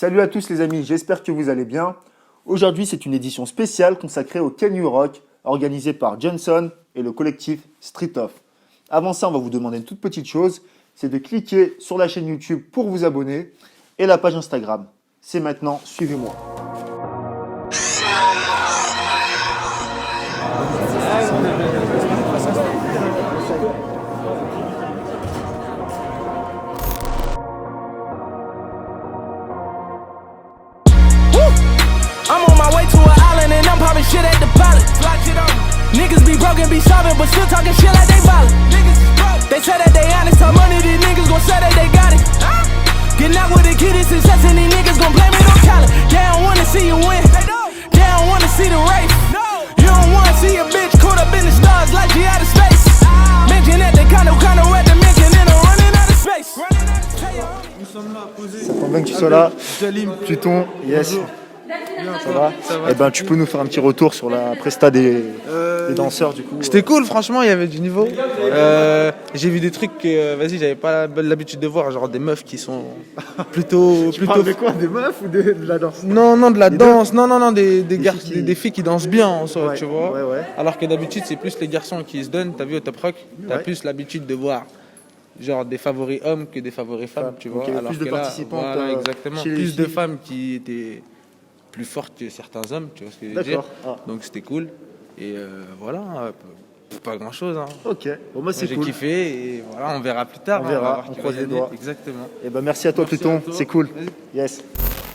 Salut à tous les amis, j'espère que vous allez bien. Aujourd'hui, c'est une édition spéciale consacrée au Can You Rock, organisée par Johnson et le collectif Street Off. Avant ça, on va vous demander une toute petite chose, c'est de cliquer sur la chaîne YouTube pour vous abonner et la page Instagram. C'est maintenant, suivez-moi. I'm on my way to an island and I'm popping shit at the pilot. Niggas be broken, be sobbing, but still talking shit like they violent. They say that they honest, how money these niggas gon' say that they got it. Getting out with the kid is success and these niggas gon' blame it on talent. They don't wanna see you win, they don't wanna see the race. You don't wanna see a bitch caught up in the stars like she out of space. Mention that they kinda at the mention and I'm running out of space. Nous sommes là, posés. Ça tombe bien que tu sois là. Jalim. Pluton, yes. Bonjour. Ça va? Eh ben, tu peux nous faire un petit retour sur la presta des danseurs du coup. C'était cool, franchement, il y avait du niveau. J'ai vu des trucs que, vas-y, j'avais pas l'habitude de voir, genre des meufs qui sont plutôt. Tu parles de quoi? Des meufs ou de la danse? Non, de la danse, non, des filles qui- filles qui dansent bien en soi, Ouais, tu vois. ouais. Alors que d'habitude, c'est plus les garçons qui se donnent. T'as vu au Top Rock, t'as Ouais. plus l'habitude de voir genre des favoris hommes que des favoris femmes, tu vois. Donc, il y avait Alors plus de que là, participantes, voilà, exactement. chez les Plus de filles. femmes qui étaient plus fortes que certains hommes, tu vois ce que je veux dire. D'accord. Ah. Donc c'était cool. Et voilà, pas grand chose. Hein. Ok, bon, moi c'est J'ai cool. kiffé et voilà, on verra plus tard. On hein, verra, va voir on qui croise va les gagner. doigts. Exactement. Eh ben, merci à toi Merci Pluton, à toi. c'est cool. Vas-y. Yes.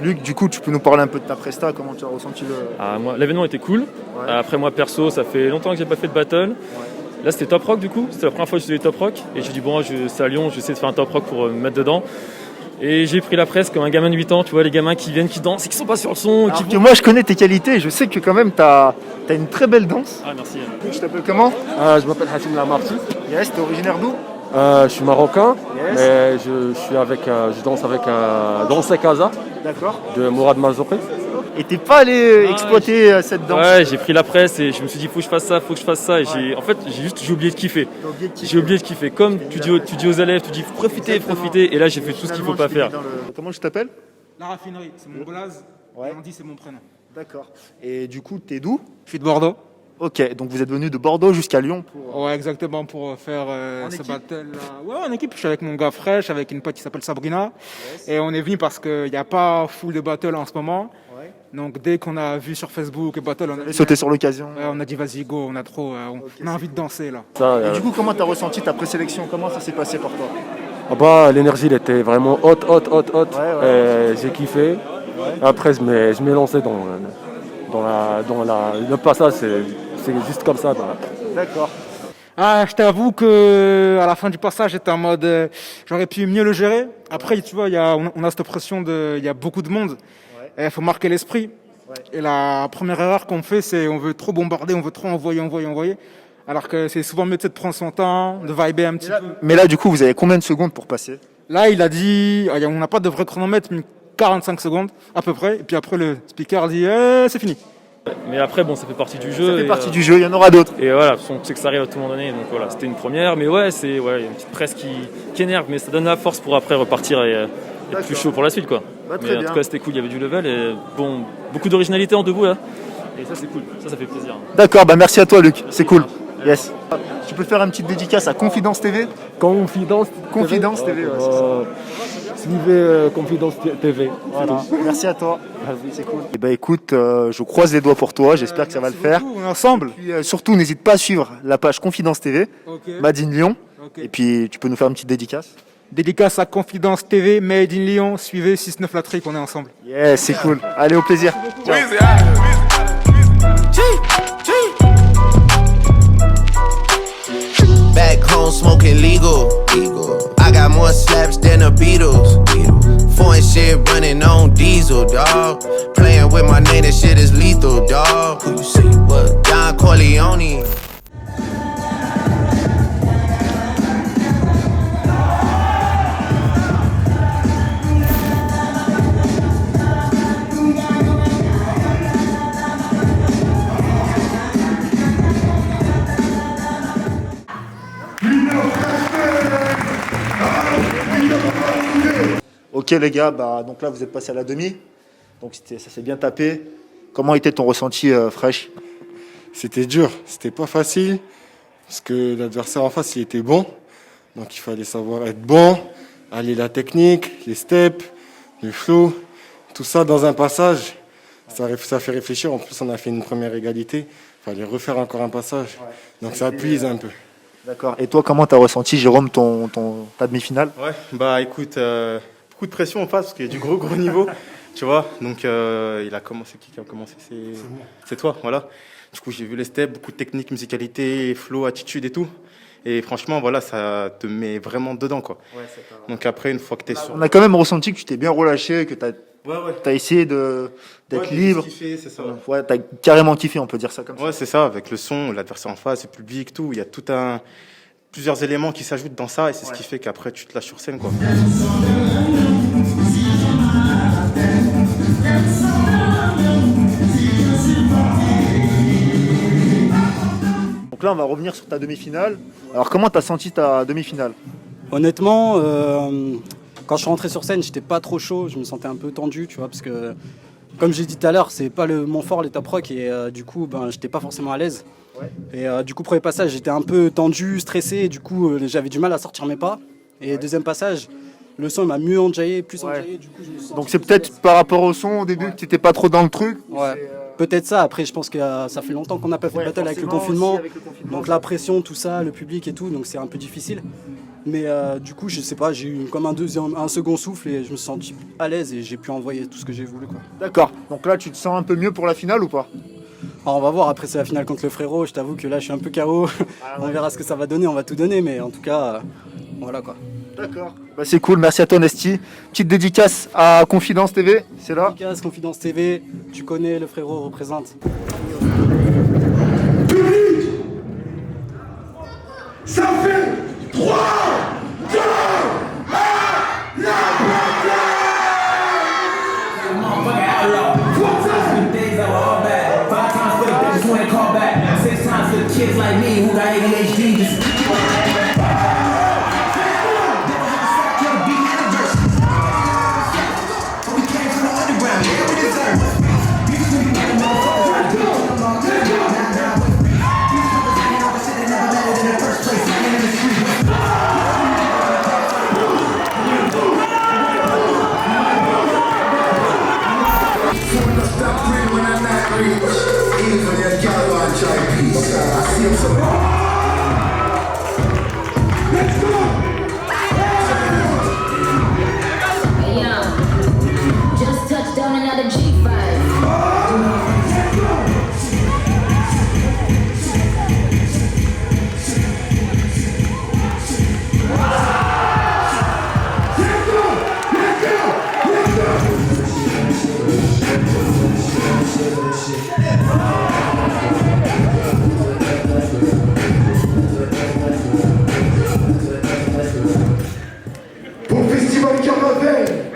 Luc, du coup, tu peux nous parler un peu de ta presta, comment tu as ressenti le... Ah, moi, l'événement était cool. Après moi perso, ça fait longtemps que j'ai pas fait de battle. Là c'était Top Rock du coup, c'était la première fois que je faisais Top Rock. Et j'ai dit bon, c'est à Lyon, je vais essayer de faire un Top Rock pour me mettre dedans. Et j'ai pris la presse comme un gamin de 8 ans, tu vois, les gamins qui viennent, qui dansent et qui sont pas sur le son. Alors qui que moi je connais tes qualités, je sais que quand même tu as une très belle danse. Ah merci. Je t'appelle comment? Je m'appelle Hassim Lamarty, Yes, t'es originaire d'où? je suis marocain, Yes. mais je danse avec Danse Casa D'accord. de Mourad Mazouki. Et t'es pas allé exploiter cette danse? Ouais, j'ai pris la presse et je me suis dit faut que je fasse ça, faut que je fasse ça. Et en fait j'ai oublié de kiffer. T'as oublié de kiffer. J'ai oublié de kiffer. Comme tu dis aux élèves, tu dis profitez. Et là j'ai fait tout ce qu'il faut pas faire. Comment je t'appelle? La raffinerie, c'est mon blaze. Ouais. Et on dit c'est mon prénom. D'accord. Et du coup, t'es d'où? Je suis de Bordeaux. Ok, donc vous êtes venu de Bordeaux jusqu'à Lyon pour... Ouais, exactement, pour faire En ce équipe battle là. Ouais, en équipe. Je suis avec mon gars Fresh, avec une pote qui s'appelle Sabrina. Et on est venu parce qu'il n'y a pas full de battle en ce moment. Ouais. Donc dès qu'on a vu sur Facebook le battle, on a Et sauter sur l'occasion. Ouais, on a dit vas-y go, on a trop, on a envie de danser là. Ça, Et du coup, comment t'as ressenti ta présélection? Comment ça s'est passé pour toi? l'énergie elle était vraiment haute. Ouais. J'ai kiffé. Après, je m'ai lancé dans le passage, c'est juste comme ça. D'accord. Ah, je t'avoue que à la fin du passage, j'étais en mode, j'aurais pu mieux le gérer. Après, tu vois, on a cette pression il y a beaucoup de monde. Et il faut marquer l'esprit. Et la première erreur qu'on fait, c'est on veut trop bombarder, on veut trop envoyer. Alors que c'est souvent mieux de prendre son temps, de vibrer un petit peu. Mais là, du coup, vous avez combien de secondes pour passer? Là, il a dit, on n'a pas de vrai chronomètre, mais 45 secondes à peu près. Et puis après, le speaker a dit, c'est fini. Mais après bon, ça fait partie du jeu. Ça fait et, partie du jeu, il y en aura d'autres. Et voilà, on sait que ça arrive à tout moment donné, donc voilà, c'était une première, mais ouais, il y a une petite presse qui énerve, mais ça donne la force pour après repartir et être plus chaud pour la suite quoi. Bah, très Mais en bien. tout cas c'était cool, il y avait du level et bon, beaucoup d'originalité en debout là. Et ça c'est cool, ça fait plaisir. D'accord, bah merci à toi Luc, c'est cool. Yes. Tu peux faire une petite dédicace à Confidence TV? Confidence TV, ouais, c'est ça. Suivez Confidence TV. Voilà, merci à toi. C'est cool. Et bah écoute, je croise les doigts pour toi, j'espère que ça va le faire. On est ensemble. Puis, surtout, n'hésite pas à suivre la page Confidence TV, Ok. Made in Lyon. Ok. Et puis tu peux nous faire une petite dédicace? Dédicace à Confidence TV, Made in Lyon. Suivez 6-9 la trick, on est ensemble. Yes, c'est cool. Allez, au plaisir. Ciao. Back home smoking legal. I got more slaps than the Beatles. Foreign shit running on diesel, dawg. Playing with my name, that shit is lethal, dawg. Who you see? What? Don Corleone. Ok les gars, donc là vous êtes passé à la demi, donc ça s'est bien tapé. Comment était ton ressenti Fresh? C'était dur, c'était pas facile, parce que l'adversaire en face, il était bon. Donc il fallait savoir être bon, allier la technique, les steps, le flow, tout ça dans un passage. Ça fait réfléchir. En plus, on a fait une première égalité. Il fallait refaire encore un passage. Donc ça puise un peu. D'accord. Et toi, comment t'as ressenti, Jérôme, ta demi-finale? Ouais, écoute, beaucoup de pression en face, parce qu'il y a du gros niveau, tu vois. Donc il a commencé, qui a commencé? C'est toi, voilà. Du coup, j'ai vu les steps, beaucoup de technique, musicalité, flow, attitude et tout. Et franchement, voilà, ça te met vraiment dedans, quoi. Ouais, donc après, une fois que tu es sur... On a quand même ressenti que tu t'es bien relâché, que tu as essayé d'être libre. Kiffé, c'est ça. Ouais, tu as carrément kiffé, on peut dire ça comme ça. Ouais, c'est ça, avec le son, l'adversaire en face, le public, tout. Il y a plusieurs éléments qui s'ajoutent dans ça, et c'est ce qui fait qu'après, tu te lâches sur scène, quoi. Donc là, on va revenir sur ta demi-finale. Alors, comment tu as senti ta demi-finale? Honnêtement, quand je suis rentré sur scène, j'étais pas trop chaud. Je me sentais un peu tendu, tu vois, parce que, comme j'ai dit tout à l'heure, c'est pas mon fort, les top rock, et du coup, j'étais pas forcément à l'aise. Ouais. Et du coup, premier passage, j'étais un peu tendu, stressé, et du coup, j'avais du mal à sortir mes pas. Et deuxième passage, le son il m'a mieux enjaillé, plus enjaillé. Du coup, je me suis donc c'est peut-être par rapport au son au début que tu n'étais pas trop dans le truc. Ouais. Peut-être ça. Après, je pense que ça fait longtemps qu'on n'a pas fait de battle avec le confinement. Donc la pression, tout ça, le public et tout, donc c'est un peu difficile. Mais du coup, je sais pas, j'ai eu comme un second souffle et je me suis senti à l'aise et j'ai pu envoyer tout ce que j'ai voulu, quoi. D'accord. Donc là, tu te sens un peu mieux pour la finale ou pas? Alors, on va voir. Après, c'est la finale contre le frérot. Je t'avoue que là, je suis un peu KO. On verra ce que ça va donner. On va tout donner, mais en tout cas, voilà, quoi. D'accord. C'est cool, merci à toi Nesty. Petite dédicace à Confidence TV, c'est là. Dédicace Confidence TV, tu connais, le frérot représente. Public, ça fait 3, 2, 1, la Pour le Festival Caravelle,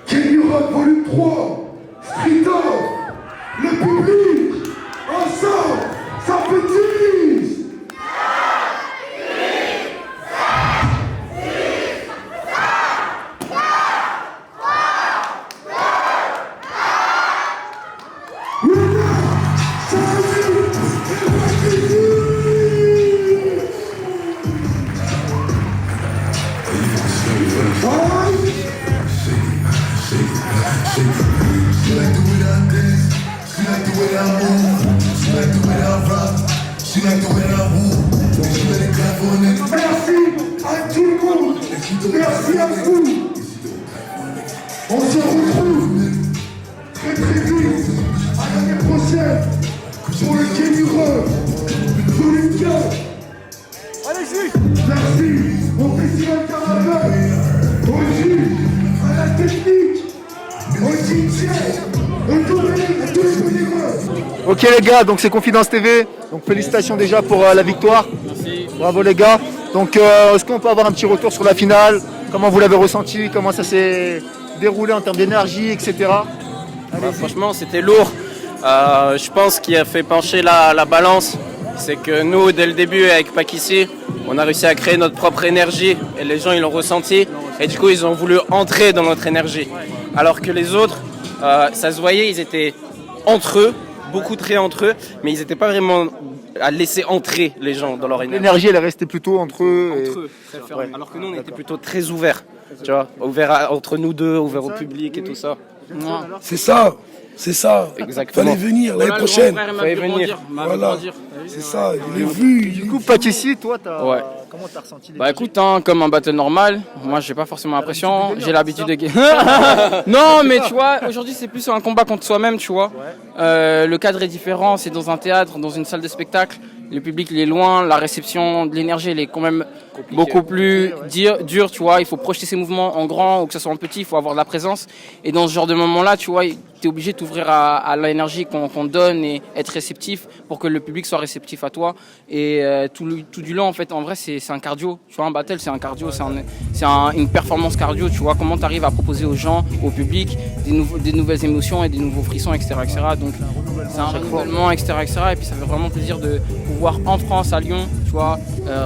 Kenny Rock Volume 3, Street Off, le public, ensemble, ça fait 10. Merci à tout le monde. Merci à vous. On se retrouve très vite à l'année prochaine pour le Kenny Rock Volume 4. Allez-y. Merci au Festival Caravelle, au juge, à la technique, au DJ, au tournée, à tous les bénévoles. Ok les gars, donc c'est Confidence TV. Donc félicitations déjà pour la victoire. Merci. Bravo les gars. Donc est-ce qu'on peut avoir un petit retour sur la finale? Comment vous l'avez ressenti? Comment ça s'est déroulé en termes d'énergie, etc. Franchement, c'était lourd. Je pense qu'il a fait pencher la balance. C'est que nous, dès le début, avec Pakissi, On a réussi à créer notre propre énergie et les gens ils l'ont ressenti et du coup ils ont voulu entrer dans notre énergie. Alors que les autres, ça se voyait, ils étaient entre eux, beaucoup très entre eux, mais ils n'étaient pas vraiment à laisser entrer les gens dans leur énergie. L'énergie, elle est restée plutôt entre eux. Entre eux, très fermé. Alors que nous, on était plutôt très ouverts, tu vois, ouverts entre nous deux, ouverts au public et tout ça. C'est ça, c'est ça. Exactement. Fallait venir l'année prochaine. Fallait venir. Voilà, c'est ça, il est vu. Du coup, Pâtissier, toi, Ouais. comment t'as ressenti les Bah écoute, hein, comme un battle normal, moi j'ai pas forcément l'impression, j'ai l'habitude de... Non mais tu vois, aujourd'hui c'est plus un combat contre soi-même, tu vois. Le cadre est différent, c'est dans un théâtre, dans une salle de spectacle. Le public il est loin, la réception de l'énergie elle est quand même beaucoup plus dure, tu vois. Il faut projeter ses mouvements en grand ou que ce soit en petit, il faut avoir de la présence. Et dans ce genre de moment-là, tu vois, tu es obligé de t'ouvrir à l'énergie qu'on te donne et être réceptif pour que le public soit réceptif à toi. Et tout du long, en fait, en vrai, c'est un cardio. Tu vois, un battle, c'est un cardio, c'est une performance cardio, tu vois. Comment tu arrives à proposer aux gens, au public, des nouvelles émotions et des nouveaux frissons, etc. Donc, c'est un renouvellement, etc. Et puis, ça fait vraiment plaisir de pouvoir en France, à Lyon, tu vois,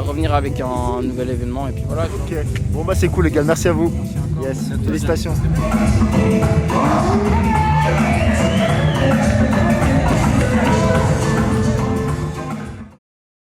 revenir avec un nouvel événement. Et puis voilà. Ok. Bon, bah, c'est cool, les gars. Merci à vous. Yes. Félicitations.